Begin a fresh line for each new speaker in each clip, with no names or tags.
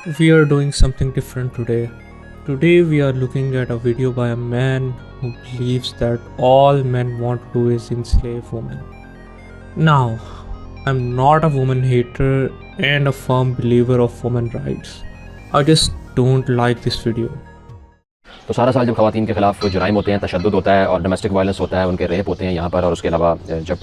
We are doing something different today. Today we are looking at a video by a man who believes that all men want to do is enslave women. Now, I'm not a woman hater and a firm believer of women rights. I just don't like this video.
तो सारा साल जब ख़वातीन के ख़िलाफ़ जुराइम होते हैं, तशद्दुद होता है और डोमेस्टिक वायलेंस होता है, उनके रेप होते हैं यहाँ पर, और उसके अलावा जब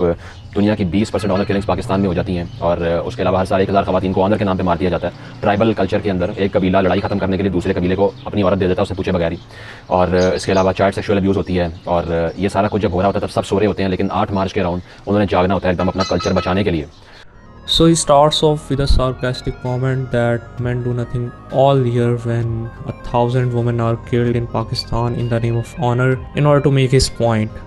दुनिया की 20% ऑनर किलिंग्स पाकिस्तान में हो जाती हैं, और उसके अलावा हर साल 1000 ख़वातीन को ऑनर के नाम पे मार दिया जाता है। ट्राइबल कल्चर के अंदर एक कबीला लड़ाई ख़त्म करने के लिए दूसरे कबीले को अपनी औरत दे देता है उससे पूछे बगैर ही, और इसके अलावा चाइल्ड सेक्शुअल अब्यूज़ होती है, और ये सारा कुछ जब हो रहा होता है तब सब सो रहे होते हैं, लेकिन 8 मार्च के अराउंड उन्होंने जागना होता है एकदम अपना कल्चर बचाने के लिए।
So he starts off with a sarcastic comment that men do nothing all year when 1,000 women are killed in Pakistan in the name of honor in order to make his point.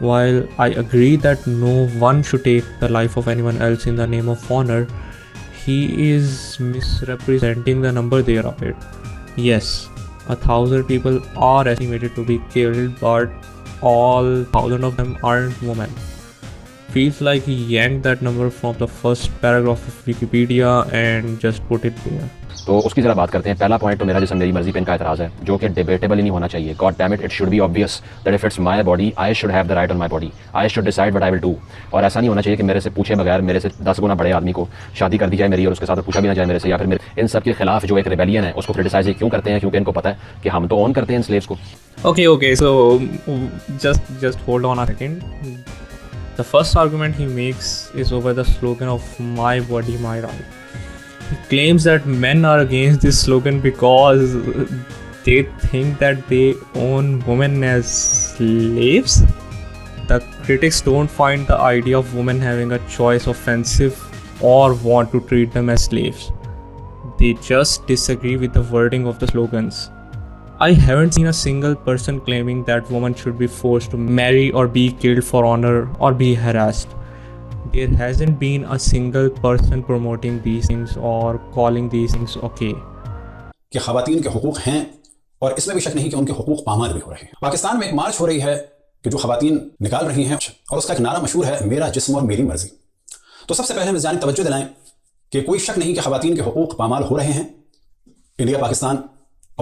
While I agree that no one should take the life of anyone else in the name of honor, he is misrepresenting the number there of it. Yes, 1,000 people are estimated to be killed, but all 1,000 of them aren't women. Feels like he yanked that number from the first paragraph of Wikipedia and just put it there.
तो उसकी ज़रा बात करते हैं। पहला point तो मेरा जिसम मेरी मर्जी पे इनका एतराज़ है, जो कि डिबेटेबल ही नहीं होना चाहिए। God damn it, it should be obvious that if it's my body I should have the right on my body, I should decide what I will do. और ऐसा नहीं होना चाहिए कि मेरे से पूछे बगैर मेरे से 10 गुना बड़े आदमी को शादी कर दी जाए मेरी, और उसके साथ पूछा भी ना जाए मेरे से, या फिर मेरे इन सब के खिलाफ जो एक रिबेलियन है उसको क्रिटिसाइज क्यों करते हैं? क्योंकि इनको पता है कि हम तो ऑन करते हैं स्लेव्स को।
Okay, so just hold on a second. The first argument he makes is over the slogan of "My body, my right." He claims that men are against this slogan because they think that they own women as slaves. The critics don't find the idea of women having a choice offensive or want to treat them as slaves. They just disagree with the wording of the slogans. I haven't seen a single person claiming that women should be forced to marry or be killed for honor or be harassed. There hasn't been a single person promoting these things or calling these things okay.
कि ख़वातीन के हुकूक़ हैं, और इसमें भी शक नहीं कि उनके हुकूक़ पामाल भी हो रहे हैं। पाकिस्तान में एक मार्च हो रही है कि जो ख़वातीन निकाल रही हैं, और उसका एक नारा मशहूर है, मेरा जिस्म और मेरी मर्जी। तो सबसे पहले हम इस जानिब तवज्जो दिलाएं कि कोई शक नहीं कि ख़वातीन के हुकूक़ पामाल हो रहे हैं। इंडिया, पाकिस्तान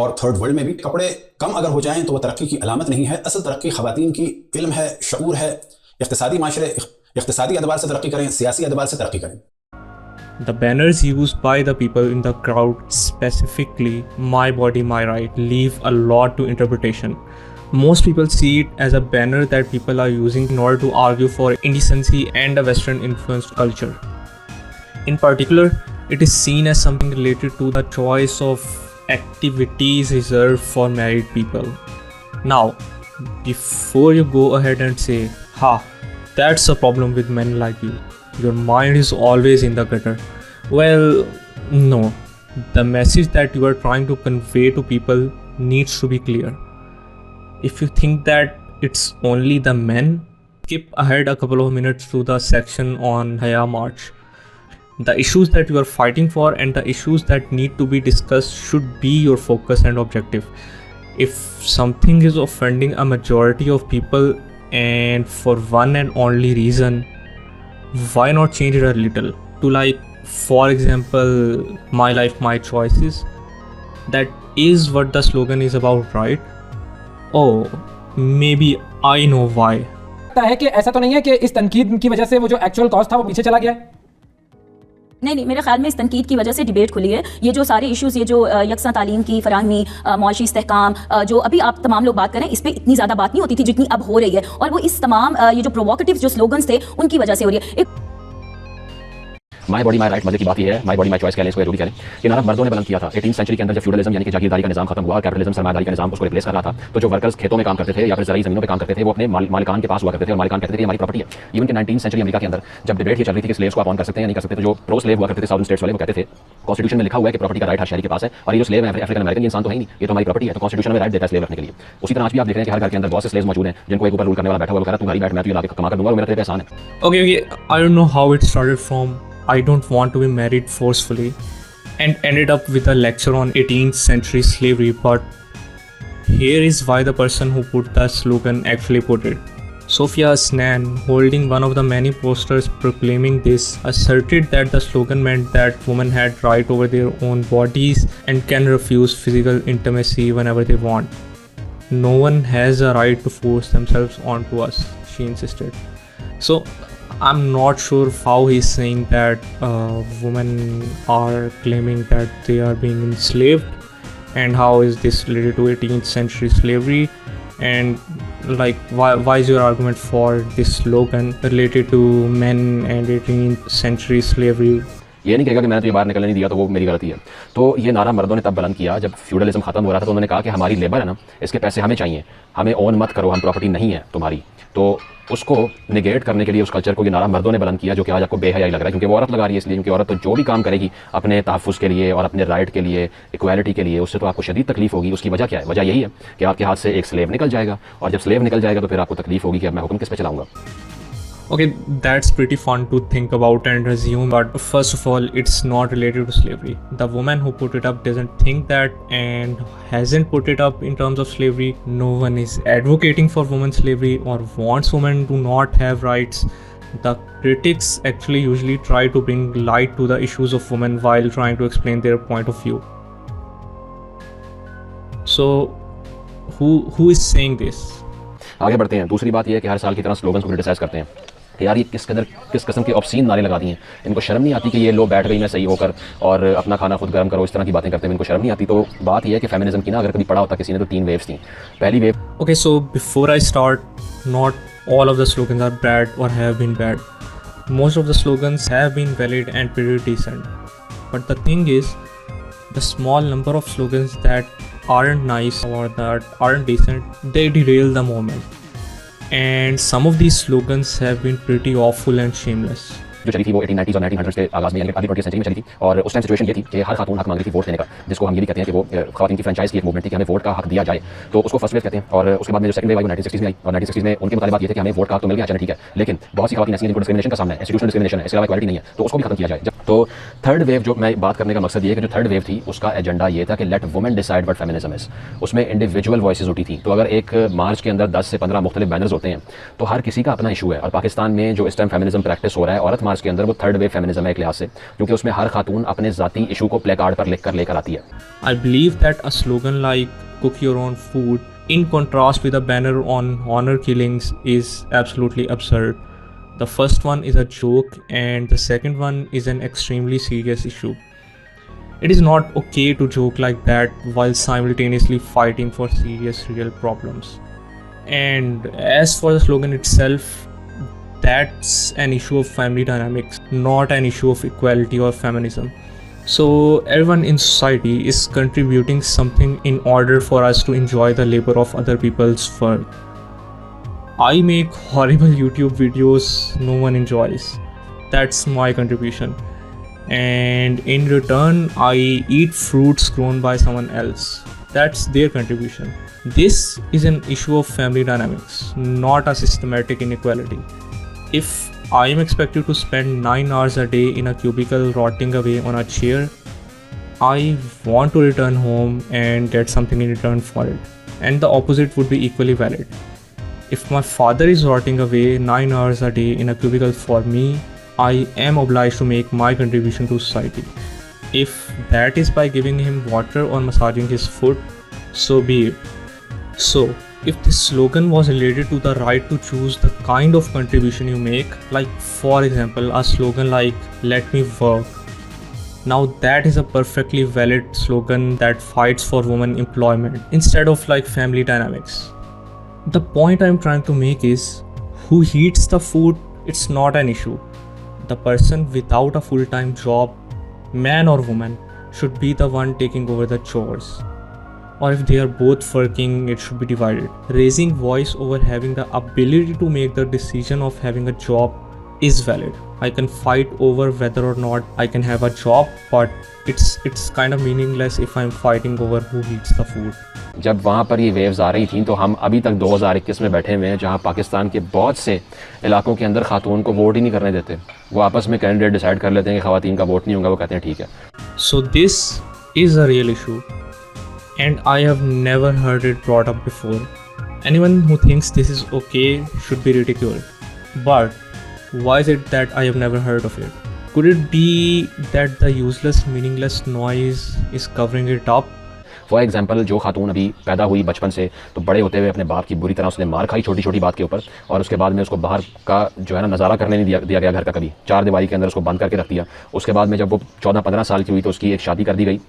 और थर्ड वर्ल्ड में भी कपड़े कम अगर हो जाएं तो वह तरक्की की अलामत नहीं है। असल तरक्की ख़वातीन की इल्म है, शऊर है, इक़्तिसादी माशरे, इक़्तिसादी अदबार से तरक्की करें, सियासी अदबार से तरक्की करें।
The banners used by the people in the crowd, specifically "My body, my right," leave a lot to interpretation. Most people see it as a banner that people are using in order to argue for indecency and a Western influenced culture. In particular, it is seen as something related to the choice of activities reserved for married people. Now, before you go ahead and say, "Ha, that's a problem with men like you. Your mind is always in the gutter." Well, no. The message that you are trying to convey to people needs to be clear. If you think that it's only the men, skip ahead a couple of minutes to the section on Aurat MARCH. The issues that you are fighting for and the issues that need to be discussed should be your focus and objective. If something is offending a majority of people and for one and only reason, why not change it a little to, like, for example, "My life, my choices"? That is what the slogan is about, right? Oh, maybe I know why.
है कि ऐसा तो नहीं है कि इस तनकीद की वजह से वो जो एक्चुअल कॉज था वो पीछे चला गया है।
नहीं, मेरे ख्याल में इस तनकीद की वजह से डिबेट खुली है। ये जो सारे इश्यूज़, ये जो यकसा तालीम की फराहमी, मुआशी इस्तेहकाम, जो अभी आप तमाम लोग बात करें, इस पर इतनी ज़्यादा बात नहीं होती थी जितनी अब हो रही है, और वो इस तमाम ये जो प्रोवोकेटिव जो स्लोगन्स थे उनकी वजह से हो रही है।
माय बॉडी माय राइट, मजे की बात यह है, माय बॉडी माय चॉइस कह लें, इसको जो भी कह लें, ये नारा मर्दों ने बुलंद किया था 18th सेंचुरी के अंदर, जब फ्यूडलिज्म यानी कि जागीरदारी का निज़ाम खत्म हुआ, कैपिटलिज्म सरमायादारी का निज़ाम उसको रिप्लेस कर रहा था। तो जो वर्कर्स खेतों में काम करते थे या फिर ज़राई ज़मीनों पे काम करते थे, वो अपने मालिकान के पास हुआ करते थे, और मालिकान कहते थे हमारी प्रॉपर्टी है। इवन कि 19th सेंचुरी अमेरिका के अंदर जब डिबेट ये चल रही थी कि स्लेव्स को आप ऑन कर सकते हैं या नहीं कर सकते, तो जो प्रो स्लेव हुआ करते थे साउदर्न स्टेट्स वाले, वो कहते थे कॉन्स्टिट्यूशन में लिखा हुआ है कि प्रॉपर्टी का राइट हर शहरी के पास है, और ये जो स्लेव है अफ्रीकन अमेरिकन इंसान तो है नहीं, ये तो हमारी प्रॉपर्टी है, तो कॉन्स्टिट्यूशन में राइट देता है स्लेव रखने के लिए। उसी तरह आज भी आप देख रहे हैं कि हर घर के अंदर बहुत से स्लेव्स मौजूद हैं जिनको एक ऊपर रूल करने वाला बैठा हुआ, वो कह रहा है तू घरी बैठ, मैं तुझे लाके कमा कर दूंगा, और मेरा तेरे पे एहसान है।
Okay, I don't know how it started from "I don't want to be married forcefully" and ended up with a lecture on 18th century slavery, but here is why the person who put the slogan actually put it. Sophia's nan, holding one of the many posters proclaiming this, asserted that the slogan meant that women had right over their own bodies and can refuse physical intimacy whenever they want. No one has a right to force themselves onto us, she insisted. So I'm not sure how he's saying that women are claiming that they are being enslaved, and how is this related to 18th century slavery, and like why is your argument for this slogan related to men and 18th century slavery?
ये नहीं कहेगा कि मैंने तो ये बाहर निकलने नहीं दिया तो वो मेरी गलती है। तो ये नारा मर्दों ने तब बुलंद किया जब फ्यूडलिज्म खत्म हो रहा था, तो उन्होंने कहा कि हमारी लेबर है ना, इसके पैसे हमें चाहिए, हमें ओन मत करो, हम प्रॉपर्टी नहीं है तुम्हारी। तो उसको निगेट करने के लिए उस कल्चर को ये नारा मर्दों ने बुलंद किया, जो कि आज आपको बेहयाई लग रहा है, क्योंकि वो औरत लगा रही है इसलिए, क्योंकि औरत तो जो भी काम करेगी अपने तहफ़्फ़ुज़ के लिए और अपने राइट के लिए, इक्वालिटी के लिए, उससे तो आपको शदीद तकलीफ होगी। उसकी वजह क्या है? वजह यही है कि आपके हाथ से एक स्लेव निकल जाएगा, और जब स्लेव निकल जाएगा तो फिर आपको तकलीफ होगी कि अब मैं हुक्म किस पे चलाऊँगा।
Okay, that's pretty fun to think about and assume, but first of all, it's not related to slavery. The woman who put it up doesn't think that and hasn't put it up in terms of slavery. No one is advocating for women's slavery or wants women to not have rights. The critics actually usually try to bring light to the issues of women while trying to explain their point of view. So, who is saying this?
आगे बढ़ते हैं। दूसरी बात यह है कि हर साल की तरह स्लोगन्स को क्रिटिसाइज़ करते हैं कि यार ये किस किस्म के ऑब्सीन नारे लगा दिए हैं, इनको शर्म नहीं आती कि ये लो बैठ गई मैं सही होकर और अपना खाना खुद गर्म करो, इस तरह की बातें करते हैं, इनको शर्म नहीं आती। तो बात यह है कि फेमिनिज्म की ना अगर कभी पढ़ा होता किसी ने तो 3 वेव्स थी। पहली wave,
Okay, so before I start, not all of the slogans are bad or have been bad. Most of the slogans have been valid and pretty decent. But the thing is, the small number of slogans that aren't nice or that aren't decent, they derail the moment. And some of these slogans have been pretty awful and shameless.
जो चली थी वो 1890s और 1900s के आगाज़ में, यानी early 20th century में चली थी। और उस टाइम सिचुएशन ये थी कि हर खातून हक मांग रही थी वोट देने का, जिसको हम ये भी कहते हैं कि वो ख़वातीन की फ्रेंचाइज की एक मूवमेंट थी कि हमें वोट का हक दिया जाए, तो उसको फर्स्ट वेव कहते हैं। और उसके बाद में जो सेकंड वेव आई वो 1960s में आई, और 1960s में उनके मुताबिक ये थे कि हमें वोट का हक तो मिल गया, चलो ठीक है, लेकिन बहुत सी ख़वातीन ऐसी हैं जिनको डिस्क्रिमिनेशन का सामना है, इंस्टीट्यूशनल डिस्क्रिमिनेशन है, इसके अलावा इक्वालिटी नहीं है, तो उसको भी खत्म किया जाए। तो थर्ड वेव जो मैं बात करने का मकसद ये है कि जो थर्ड वेव थी उसका एजेंडा ये था कि let women decide what feminism is. उसमें इंडिविजुअल वॉइसेस उठी थी। तो अगर एक मार्च के अंदर 10 से 15 मुख्तलिफ बैनर्स होते हैं तो हर किसी का अपना इशू है। और पाकिस्तान में जो इस टाइम फेमिनिज्म प्रैक्टिस हो रहा है औरत मार्च के अंदर, वो थर्ड वेव फेमिनिज्म है एक लिहाज से, क्योंकि उसमें हर खातून अपने ज़ाती इशू को प्ले कार्ड पर लिख कर लेकर आती है।
I believe that a slogan like cook your own food in contrast with a banner on honor killings is absolutely absurd. The first one is a joke and the second one is an extremely serious issue. It is not okay to joke like that while simultaneously fighting for serious real problems. And as for the slogan itself, that's an issue of family dynamics, not an issue of equality or feminism. So everyone in society is contributing something in order for us to enjoy the labor of other people's work. I make horrible YouTube videos no one enjoys. That's my contribution. And in return, I eat fruits grown by someone else. That's their contribution. This is an issue of family dynamics, not a systematic inequality. If I am expected to spend 9 hours a day in a cubicle rotting away on a chair, I want to return home and get something in return for it. And the opposite would be equally valid. If my father is rotting away 9 hours a day in a cubicle for me, I am obliged to make my contribution to society. If that is by giving him water or massaging his foot, so be it. So, if this slogan was related to the right to choose the kind of contribution you make, like for example a slogan like let me work, now that is a perfectly valid slogan that fights for women employment instead of like family dynamics. The point I'm trying to make is, who heats the food, it's not an issue. The person without a full-time job, man or woman, should be the one taking over the chores. Or if they are both working, it should be divided. Raising voice over having the ability to make the decision of having a job is valid. I can fight over whether or not I can have a job, but it's kind of meaningless if I'm fighting over who eats the food.
जब वहाँ पर ये waves आ रही थी तो हम अभी तक 2021 में बैठे हुए हैं, जहाँ पाकिस्तान के बहुत से इलाकों के अंदर खातून को वोट ही नहीं करने देते। वो आपस में कैंडिडेट डिसाइड कर लेते हैं कि ख़वातीन का वोट नहीं होगा, वो कहते हैं ठीक है।
So this is a real issue and I have never heard it brought up before. Anyone who thinks this is okay should be ridiculed. But why is it that I have never heard of it? Could it be that the useless, meaningless noise is covering it up?
For example जो खातून अभी पैदा हुई बचपन से, तो बड़े होते हुए अपने बाप की बुरी तरह उसने मार खाई छोटी छोटी बात के ऊपर, और उसके बाद में उसको बाहर का जो है ना नज़ारा करने नहीं दिया गया घर का, कभी 4 दीवारी के अंदर उसको बंद करके रख दिया। उसके बाद में जब वो 14-15 साल की हुई तो उसकी एक शादी कर दी गई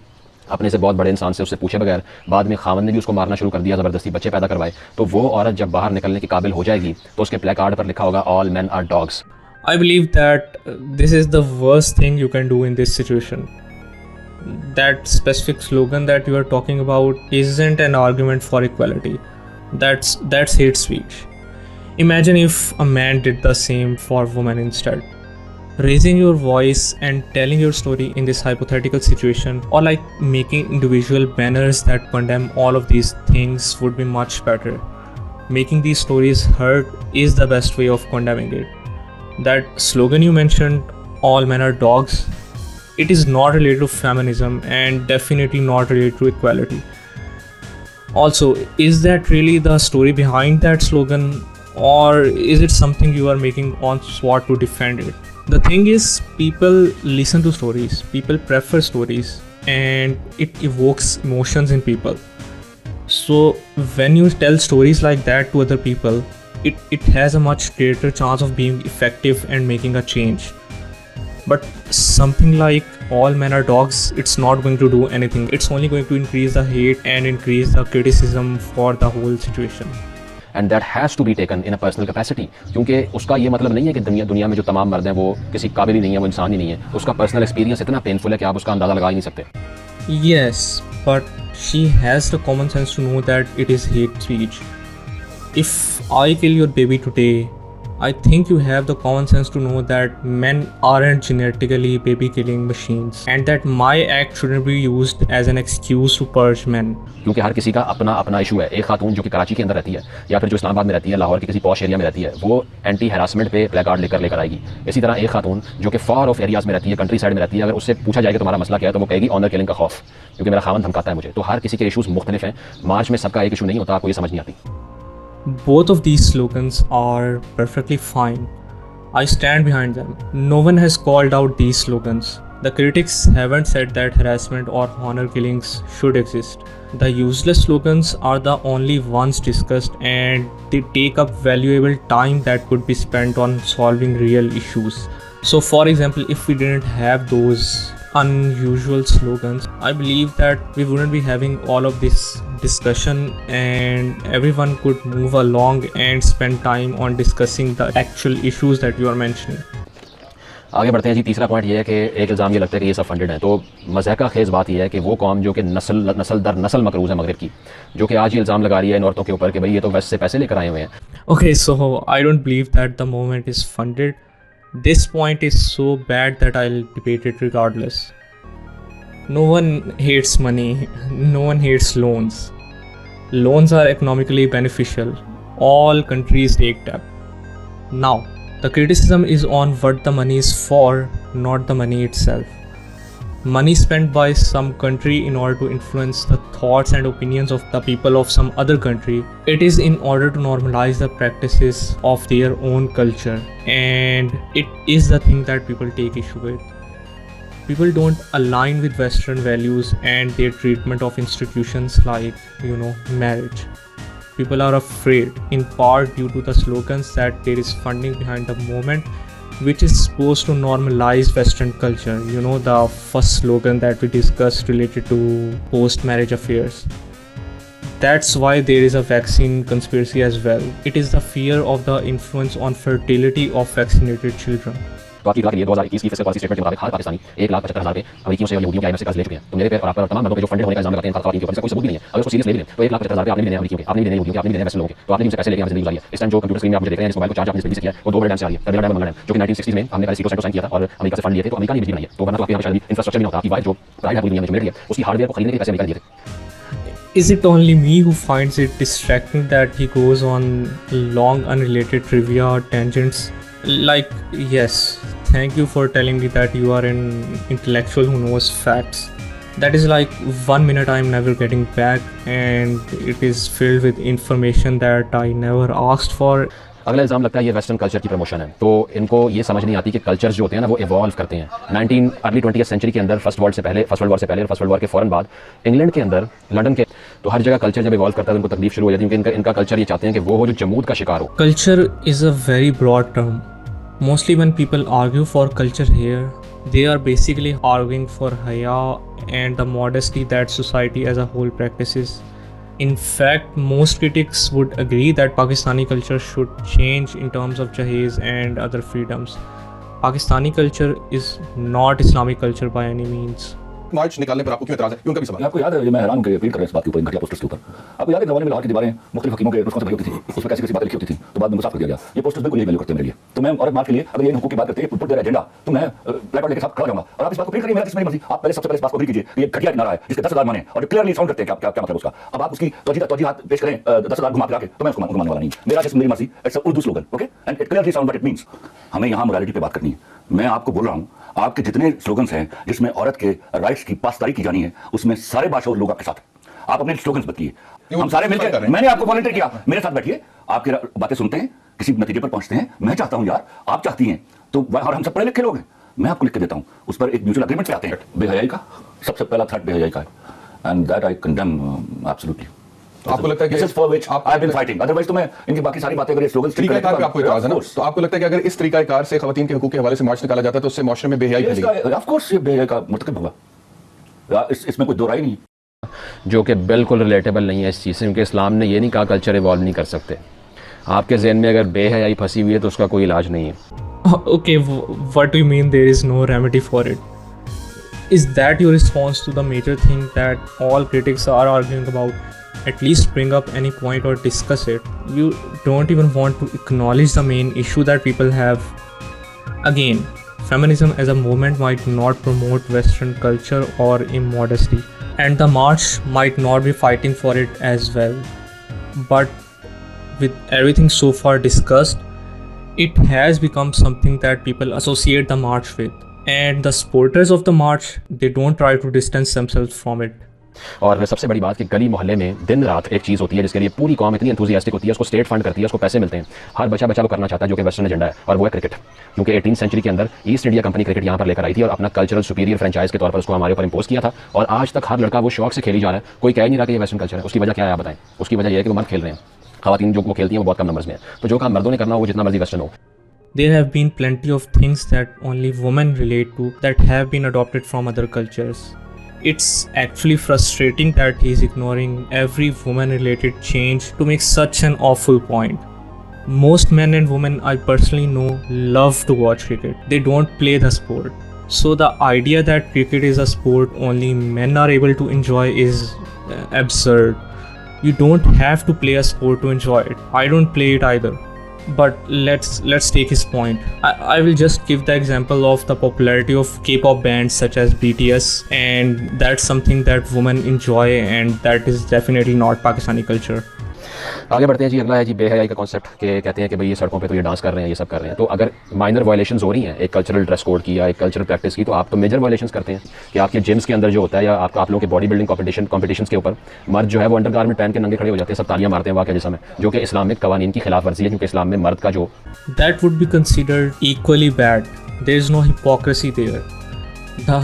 अपने से बहुत बड़े इंसान से, उससे पूछे बगैर। बाद में खावन ने भी उसको मारना शुरू कर दिया, ज़बरदस्ती बच्चे पैदा करवाए। तो वो औरत जब बाहर निकलने के काबिल हो जाएगी तो उसके प्ले कार्ड पर लिखा होगा all man are dogs.
I believe that this is the worst thing you can do in this situation. That specific slogan that you are talking about isn't an argument for equality. That's hate speech. Imagine if a man did the same for women instead. Raising your voice and telling your story in this hypothetical situation, or like making individual banners that condemn all of these things, would be much better. Making these stories heard is the best way of condemning it. That slogan you mentioned, all men are dogs, it is not related to feminism and definitely not related to equality. Also, is that really the story behind that slogan, or is it something you are making on spot to defend it? The thing is, people listen to stories, people prefer stories, and it evokes emotions in people. So when you tell stories like that to other people, it has a much greater chance of being effective and making a change. But something like all men are dogs, it's not going to do anything. It's only going to increase the hate and increase the criticism for the whole situation.
And that has to be taken in a personal capacity, क्योंकि उसका ये मतलब नहीं है कि दुनिया में जो तमाम मर्द हैं वो किसी काबिल ही नहीं है, वो इंसान ही नहीं है। उसका पर्सनल एक्सपीरियंस इतना पेनफुल है कि आप उसका अंदाज़ा लगा ही नहीं सकते।
Yes, but she has the common sense to know that it is hate speech. If I kill your baby today, I think you have the common sense to know that men aren't genetically baby killing machines, and that my act shouldn't be used as an excuse to purge men.
क्योंकि हर किसी का अपना अपना issue है। एक खातून जो कि कराची के अंदर रहती है या फिर जो इस्लामाबाद में रहती है, लाहौर के किसी पॉश एरिया में रहती है, वो एंटी हैरासमेंट पे प्ले कार्ड लेकर आएगी। इसी तरह एक खातून जो कि फार ऑफ एरियाज़ में रहती है, कंट्री साइड में रहती है, अगर उससे पूछा जाएगा तुम्हारा मसला क्या है, तो वो कहेगी ऑनर किलिंग का खौफ, क्योंकि मेरा खावन धमकाता है मुझे। तो हर किसी के इशूज़ मुख्तलिफ हैं। मार्च में सबका एक इशू नहीं होता, आपको ये समझ नहीं आती।
Both of these slogans are perfectly fine. I stand behind them. No one has called out these slogans. The critics haven't said that harassment or honor killings should exist. The useless slogans are the only ones discussed, and they take up valuable time that could be spent on solving real issues. So for example, if we didn't have those unusual slogans, I believe that we wouldn't be having all of this discussion, and everyone could move along and spend time on discussing the actual issues that you are mentioning.
आगे बढ़ते हैं जी। तीसरा point ये है कि एक इल्ज़ाम ये लगता है कि ये सब फंडेड है। तो मज़हका खेज़ बात यह है कि वो कौम जो कि नस्ल दर नस्ल मकरूज़ है मगरिब की, जो कि आज ये इल्ज़ाम लगा रही है इन औरतों के ऊपर कि भाई ये तो वेस्ट से पैसे लेकर आए हुए हैं।
Okay, so I don't believe that the movement is funded. This point is so bad that I'll debate it regardless. No one hates money, no one hates loans. Loans are economically beneficial. All countries take debt. Now, the criticism is on what the money is for, not the money itself. Money spent by some country in order to influence the thoughts and opinions of the people of some other country, it is in order to normalize the practices of their own culture, and it is the thing that people take issue with. People don't align with Western values and their treatment of institutions like, marriage. People are afraid, in part due to the slogans, that there is funding behind the movement, which is supposed to normalize Western culture. The first slogan that we discussed related to post-marriage affairs. That's why there is a vaccine conspiracy as well. It is the fear of the influence on fertility of vaccinated children.
तो आपकी के लिए 2021 की fiscal policy statement के मुताबिक हर पाकिस्तानी 1,75,000 पे अमेरिकियों से और यहूदियों के आईएमएफ से कर्ज ले चुके हैं। तो मेरे पे और आप पर तमाम लोगों पे जो फंडेड होने का इल्जाम लगाते हैं खातून के ऊपर, इसका कोई सबूत भी नहीं है। अगर उसको सीरियस ले लें तो 1,75,000 पे आपने भी लेने अमेरिकियों के, आपने भी लेने यहूदियों के, आपने भी लेने वेस्टर्न लोगों के। तो आपने भी उनसे पैसे लेके यहाँ जिंदगी गुजारी है। इस टाइम जो कंप्यूटर स्क्रीन में आप मुझे देख रहे हैं, इस मोबाइल को चार्ज आपने जिंदगी से किया है, वो 2 बड़े डैम से आ रही है। पहला डैम मंगला डैम, जो कि 1960s में हमने पहले सीक्रेट साइन किया था और अमेरिका से फंड लिए थे, तो अमेरिका ने बिजली बनाई है। तो वरना तो आपके यहाँ शायद इंफ्रास्ट्रक्चर भी नहीं होता। आपकी वाइफ जो प्राइड है पूरी दुनिया में मिलिट्री है, उसकी हार्डवेयर को खरीदने के पैसे अमेरिका ने दिए थे।
Is it only me who finds it distracting that he goes on long unrelated trivia tangents? Like, yes, thank you for telling me that you are an intellectual who knows facts. That is like 1 minute I'm never getting back, and it is filled with information that I never asked for.
अगला इल्ज़ाम लगता है ये western culture की promotion है। तो इनको ये समझ नहीं आती कि कल्चर्स जो होते हैं ना वो इवॉल्व करते हैं। अर्ली 20th सेंचुरी के अंदर फर्स्ट वर्ल्ड वॉर से पहले और फर्स्ट वर्ल्ड वॉर के फ़ौरन बाद इंग्लैंड के अंदर, लंदन के, तो हर जगह कल्चर जब इवॉल्व करता है तो उनको तकलीफ शुरू हो जाती है, क्योंकि इनका कल्चर ये चाहते हैं कि वो हो जो जमूद का शिकार हो।
Culture is a very broad term. Mostly when people argue for culture here, they are basically arguing for haya and the modesty that society as a whole practices. In fact, most critics would agree that Pakistani culture should change in terms of jahez and other freedoms. Pakistani culture is not Islamic culture by any means.
मार्च निकालने पर आपको क्यों एतराज है, क्यों कभी सवाल?
आपको याद है, मैं हैरान कर फील कर रहा हूं इस बात के ऊपर, इन घटिया पोस्टर्स के ऊपर। आपको याद है जमाने में लाहौर की दीवारें मुख्तलिफ हकीमों के नुस्खों से भरी होती थी, उसमें कैसी कैसी बातें लिखी होती थी, तो बाद में मुसाफ कर दिया गया। ये पोस्टर्स बिल्कुल यही वैल्यू करते हैं मेरे लिए। तो मैं औरत मार्च के लिए अगर ये हुकूक की बात करते हैं, पुट देयर एजेंडा, तो मैं प्लेकार्ड लेके साथ खड़ा रहूंगा और आप इस बात को फील करिए, मेरा किसमें मर्जी। आप पहले सबसे पहले इस बात को फील कीजिए कि ये घटिया नारा है जिसके 10,000 माने और क्लियरली साउंड करते हैं क्या मतलब उसका। अब आप उसकी तौजीहात पेश करें 10,000 घुमा फिरा के, तो मैं उसको मानने वाला नहीं। मेरा जिस्म मेरी मर्जी, it's a Urdu slogan, okay, and it clearly sound what it means. हमें यहाँ मोरालिटी पे बात करनी है। मैं आपको बोल रहा हूँ, आपके जितने स्लोगन्स हैं जिसमें औरत के राइट्स की पासदारी की जानी है, उसमें सारे बादशाह लोग आपके साथ हैं। आप अपने स्लोगन्स बताइए, हम सारे मिलकर, मैंने आपको वॉलंटियर किया, मेरे साथ बैठिए, आपकी बातें सुनते हैं, किसी नतीजे पर पहुंचते हैं। मैं चाहता हूं यार, आप चाहती हैं तो, और हम सब पढ़े लिखे लोग हैं, मैं आपको लिख के देता हूं, उस पर एक म्यूचुअल एग्रीमेंट पे आते हैं। बेहयाई का सबसे पहला थ्रेट बेहयाई का है, and that I condemn absolutely.
आपको लगता है कि
this is for which I have been fighting, otherwise तो मैं इनकी बाकी सारी बातें, अगर ये स्लोगन्स
तरीकाकार पे आपको एतराज है ना, तो आपको लगता है कि अगर इस तरीकाकार से खवातीन के हुकूक के हवाले से मार्च निकाला जाता है तो उससे माशरे में बेहयाई फैलेगी?
ऑफ कोर्स ये बेहयाई का मुर्तकब होगा, इसमें कोई दो राय नहीं।
जो कि बिल्कुल रिलेटेबल नहीं है इस चीज़ से, क्योंकि इस्लाम ने ये नहीं कहा कल्चर इवॉल्व नहीं कर सकते। आपके जहन में अगर बेहयाई फंसी हुई है तो उसका कोई इलाज नहीं है।
Okay, what do you mean there is no remedy for it? Is that your response to the major thing that all critics are arguing about? At least bring up any point or discuss it. You don't even want to acknowledge the main issue that people have. Again, feminism as a movement might not promote Western culture or immodesty, and the march might not be fighting for it as well. But with everything so far discussed, it has become something that people associate the march with. And the supporters of the march, they don't try to distance themselves from it.
और सबसे बड़ी बात कि गली मोहल्ले में दिन रात एक चीज़ होती है जिसके लिए पूरी कौम इतनी एंथुसियास्टिक होती है, उसको स्टेट फंड करती है, उसको पैसे मिलते हैं, हर बच्चा वो करना चाहता है, जो कि वेस्टर्न एजेंडा है, और वो है क्रिकेट। क्योंकि 18th सेंचुरी के अंदर ईस्ट इंडिया कंपनी क्रिकेट यहाँ पर लेकर आई थी और अपना कल्चरल सुपीरियर फ्रेंचाइज के तौर पर उसको हमारे ऊपर इंपोज किया था, और आज तक हर लड़का वो शौक से खेली जा रहा है। कोई कह नहीं रहा कि ये वेस्टर्न कल्चर है। उसकी वजह क्या है आप बताएं? उसकी वजह यह है कि वो मर्द खेल रहे हैं, खवातीन जो वो खेलती हैं वो बहुत कम नंबर्स में है। तो जो काम मर्दों ने करना हो वो जितना मर्जी वेस्टर्न हो।
There have been plenty of things that only women relate to that have been adopted from other cultures. It's actually frustrating that he is ignoring every woman related change to make such an awful point. Most men and women I personally know love to watch cricket. They don't play the sport. So the idea that cricket is a sport only men are able to enjoy is absurd. You don't have to play a sport to enjoy it. I don't play it either. But let's take his point. I will just give the example of the popularity of K-pop bands such as BTS, and that's something that women enjoy, and that is definitely not Pakistani culture.
आगे बढ़ते हैं जी। अगला है जी बेहयाई का concept, के कहते हैं कि भाई ये सड़कों पे तो ये डांस कर रहे हैं, ये सब कर रहे हैं, तो अगर माइनर वायलेशंस हो रही हैं एक कल्चरल ड्रेस कोड की या एक कल्चरल प्रैक्टिस की, तो आप तो मेजर वायलेशंस करते हैं कि आपके जिम्स के अंदर जो होता है या आप लोगों के बॉडी बिल्डिंग कॉम्पिटिशंस के ऊपर मर्द जो है वो अंडरगारमेंट पहन के नंगे खड़े हो जाते हैं, सब तालियां मारते हैं वाक़या जिसमें, जो कि इस्लामिक कवानीन की खिलाफ वर्जी है, क्योंकि इस्लाम में मर्द का जो
That would be considered equally bad. There is no hypocrisy there. The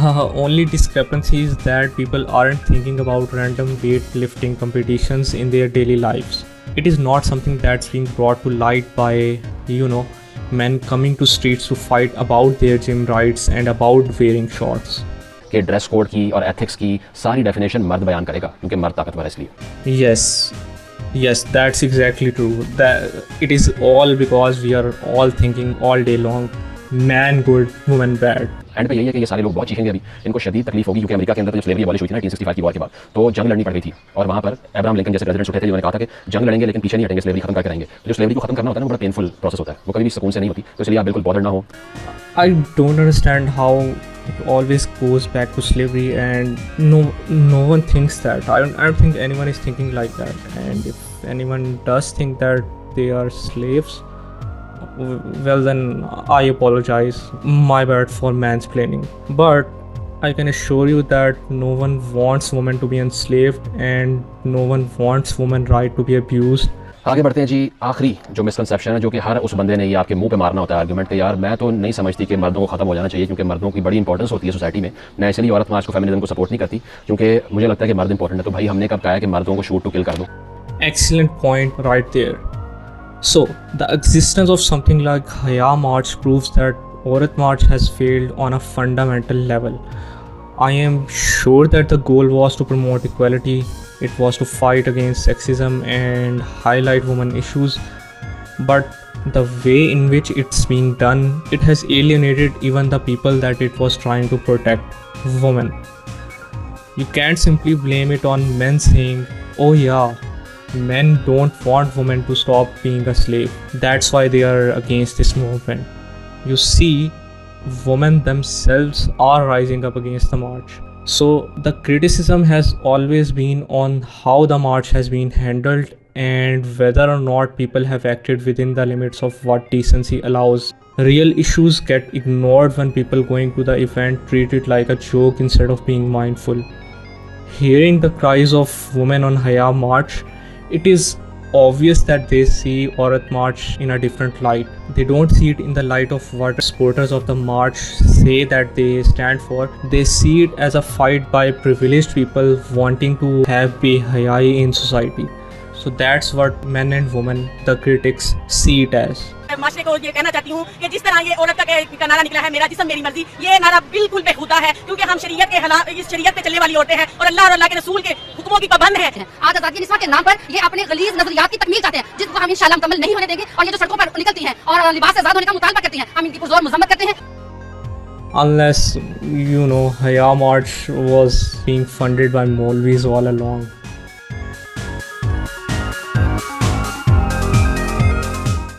only discrepancy is that people aren't thinking about random weightlifting competitions in their daily lives. It is not something that's being brought to light by, men coming to streets to fight about their gym rights and about wearing shorts.
के dress code की और ethics की सारी definition मर्द बयान करेगा, क्योंकि मर्द ताकतवर है इसलिए।
Yes, that's exactly true. That it is all because we are all thinking all day long, man good, woman bad.
And पे यही है कि ये सारे लोग बहुत चीखेंगे, अभी इनको शदीद तकलीफ होगी, क्योंकि अमेरिका के अंदर तो जब स्लेवरी अबॉलिश हुई थी ना 1865 की वॉर के बाद, तो जंग लड़नी पड़ गई थी, और वहाँ पर अब्राहम लिंकन जैसे प्रेसिडेंट्स उठे थे, जिन्होंने कहा था कि जंग लड़ेंगे लेकिन पीछे नहीं हटेंगे, स्लेवरी खत्म करके रहेंगे। तो जो स्लेवरी को खत्म करना होता है ना, बड़ा पेनफुल प्रोसेस होता है, वो कभी भी सुकून से नहीं होती, तो इसलिए आप बिल्कुल बॉदर ना हो।
I don't understand how it always goes back to slavery, and no one thinks that. I don't think anyone is thinking like that. And if anyone does think that they are slaves, well then I apologize. My bad for mansplaining. But I can assure you that no one wants women to be enslaved and no one wants women right to be abused.
आगे बढ़ते हैं जी। आखिरी जो misconception है जो कि हर उस बंदे ने ये आपके मुंह पे मारना होता है आर्गुमेंट के, यार मैं तो नहीं समझती कि मर्दों को खत्म हो जाना चाहिए क्योंकि मर्दों की बड़ी इंपॉर्टेंस होती है सोसाइटी में। मैं इसलिए औरत मार्च को, फेमिनिज्म को सपोर्ट नहीं करती क्योंकि मुझे लगता है कि मर्द इंपॉर्टेंट है। तो भाई हमने कब कहा है कि मर्दों को शूट टू किल कर दो?
Excellent point right there. So, the existence of something like Haya March proves that Aurat March has failed on a fundamental level. I am sure that the goal was to promote equality, it was to fight against sexism and highlight women issues, but the way in which it's being done, it has alienated even the people that it was trying to protect, women. You can't simply blame it on men saying, oh yeah, men don't want women to stop being a slave, that's why they are against this movement. You see, women themselves are rising up against the march. So the criticism has always been on how the march has been handled and whether or not people have acted within the limits of what decency allows. Real issues get ignored when people going to the event treat it like a joke instead of being mindful. Hearing the cries of women on Haya March, it is obvious that they see Aurat March in a different light. They don't see it in the light of what supporters of the march say that they stand for. They see it as a fight by privileged people wanting to have behayai in society. So that's what men and women, the critics, see it as.
माशरे को ये कहना चाहती हूँ कि जिस तरह ये औरत का नारा निकला है, मेरा जिस्म मेरी मर्जी, ये नारा बिल्कुल बेहुदा है क्योंकि हम शरीयत के इस शरीयत पे चलने वाली औरतें हैं और अल्लाह और अल्लाह के रसूल के हुक्मों की पाबंद हैं।
आज आजादी निस्वां के नाम पर ये अपने गलीज नजरियात की तकमील चाहते हैं जिसको हम इंशाल्लाह मुकम्मल नहीं होने देंगे और ये जो सड़कों पर निकलती हैं और लिबास से आजाद होने का मुतालबा करती हैं, हम इनकी पुरजोर मजम्मत करते हैं।
Unless, Haya March was being funded by Maulvis all along.